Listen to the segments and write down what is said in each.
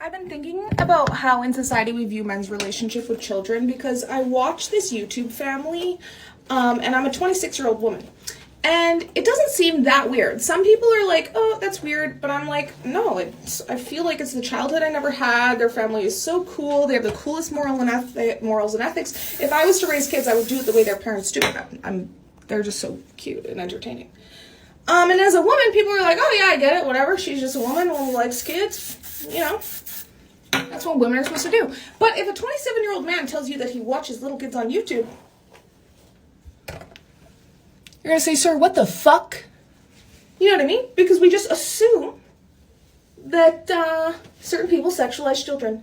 I've been thinking about how in society we view men's relationship with children because I watch this YouTube family, and I'm a 26-year-old woman. And it doesn't seem that weird. Some people are like, oh, that's weird. But I'm like, no, I feel like it's the childhood I never had. Their family is so cool. They have the coolest morals and ethics. If I was to raise kids, I would do it the way their parents do it. They're just so cute and entertaining. And as a woman, people are like, oh, yeah, I get it, whatever. She's just a woman who likes kids. You know, that's what women are supposed to do. But if a 27-year-old man tells you that he watches little kids on YouTube, you're going to say, sir, what the fuck? You know what I mean? Because we just assume that certain people sexualize children,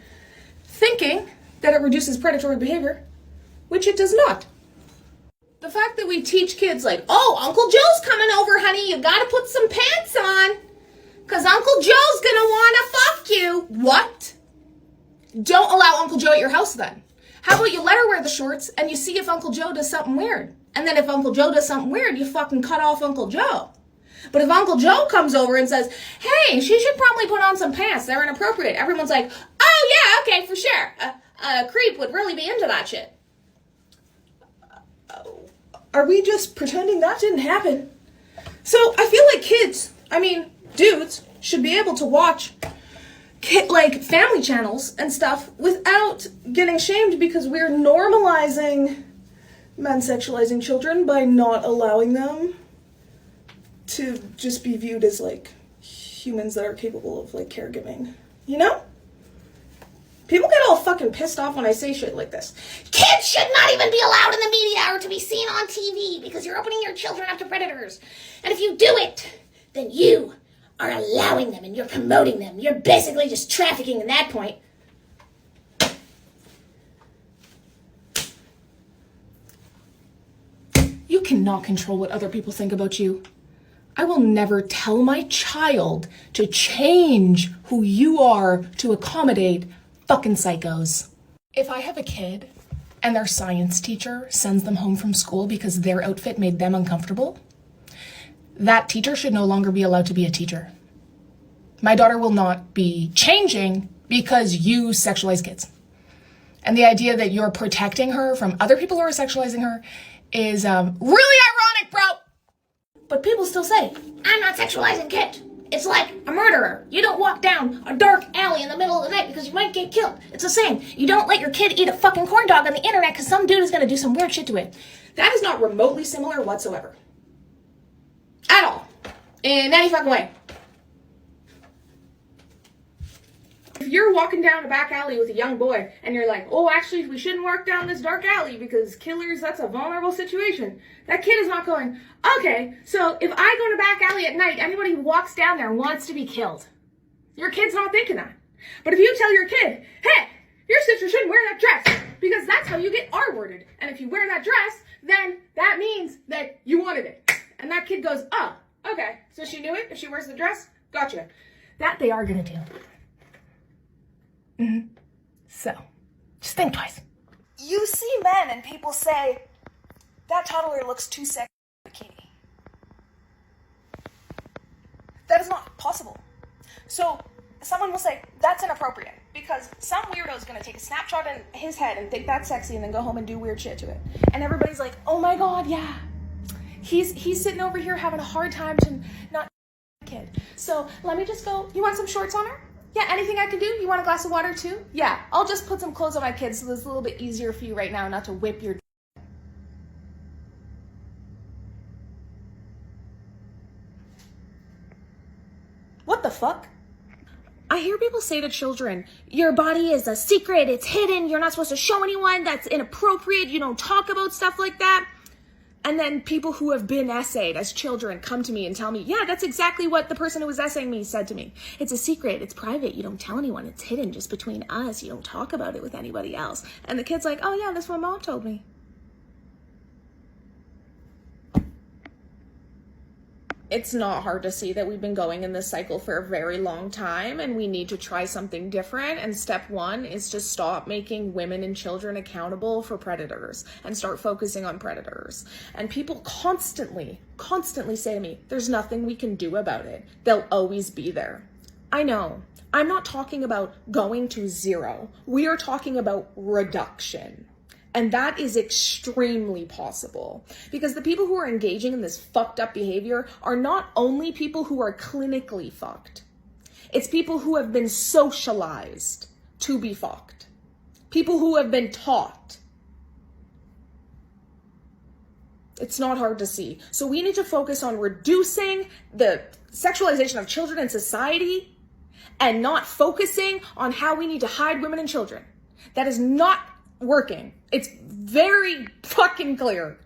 thinking that it reduces predatory behavior, which it does not. The fact that we teach kids like, oh, Uncle Joe's coming over, honey, you got to put some pants on, because Uncle Joe's going to want to fuck you. What? Don't allow Uncle Joe at your house then. How about you let her wear the shorts and you see if Uncle Joe does something weird? And then if Uncle Joe does something weird, you fucking cut off Uncle Joe. But if Uncle Joe comes over and says, hey, she should probably put on some pants, they're inappropriate, everyone's like, oh yeah, okay, for sure. A creep would really be into that shit. Are we just pretending that didn't happen? So I feel like dudes should be able to watch like family channels and stuff without getting shamed because we're normalizing men sexualizing children by not allowing them to just be viewed as like humans that are capable of like caregiving. You know? People get all fucking pissed off when I say shit like this. Kids should not even be allowed in the media or to be seen on TV because you're opening your children up to predators. And if you do it, then you are allowing them and you're promoting them. You're basically just trafficking at that point. You cannot control what other people think about you. I will never tell my child to change who you are to accommodate fucking psychos. If I have a kid and their science teacher sends them home from school because their outfit made them uncomfortable, that teacher should no longer be allowed to be a teacher. My daughter will not be changing because you sexualize kids. And the idea that you're protecting her from other people who are sexualizing her is really ironic, bro. But people still say, I'm not sexualizing kids. It's like a murderer. You don't walk down a dark alley in the middle of the night because you might get killed. It's the same. You don't let your kid eat a fucking corn dog on the internet because some dude is going to do some weird shit to it. That is not remotely similar whatsoever. At all. In any fucking way. If you're walking down a back alley with a young boy and you're like, oh, actually, we shouldn't walk down this dark alley because killers, that's a vulnerable situation. That kid is not going, okay, so if I go in a back alley at night, anybody who walks down there wants to be killed. Your kid's not thinking that. But if you tell your kid, hey, your sister shouldn't wear that dress because that's how you get R-worded. And if you wear that dress, then that means that you wanted it. And that kid goes, oh, okay, so she knew it if she wears the dress? Gotcha. That they are going to do. Mm-hmm. So, just think twice. You see men and people say, that toddler looks too sexy in a bikini. That is not possible. So, someone will say, that's inappropriate, because some weirdo is going to take a snapshot in his head and think that's sexy and then go home and do weird shit to it. And everybody's like, oh my god, yeah. He's sitting over here having a hard time to not kid. So, let me just go, you want some shorts on her? Yeah, anything I can do? You want a glass of water too? Yeah, I'll just put some clothes on my kids so it's a little bit easier for you right now not to whip your... What the fuck? I hear people say to children, your body is a secret, it's hidden, you're not supposed to show anyone, that's inappropriate, you don't talk about stuff like that. And then people who have been essayed as children come to me and tell me, yeah, that's exactly what the person who was essaying me said to me. It's a secret. It's private. You don't tell anyone. It's hidden just between us. You don't talk about it with anybody else. And the kid's like, oh, yeah, that's what mom told me. It's not hard to see that we've been going in this cycle for a very long time and we need to try something different. And step one is to stop making women and children accountable for predators and start focusing on predators. And people constantly say to me, there's nothing we can do about it. They'll always be there. I know. I'm not talking about going to zero. We are talking about reduction. And that is extremely possible because the people who are engaging in this fucked up behavior are not only people who are clinically fucked. It's people who have been socialized to be fucked. People who have been taught. It's not hard to see. So we need to focus on reducing the sexualization of children in society and not focusing on how we need to hide women and children. That is not working. It's very fucking clear.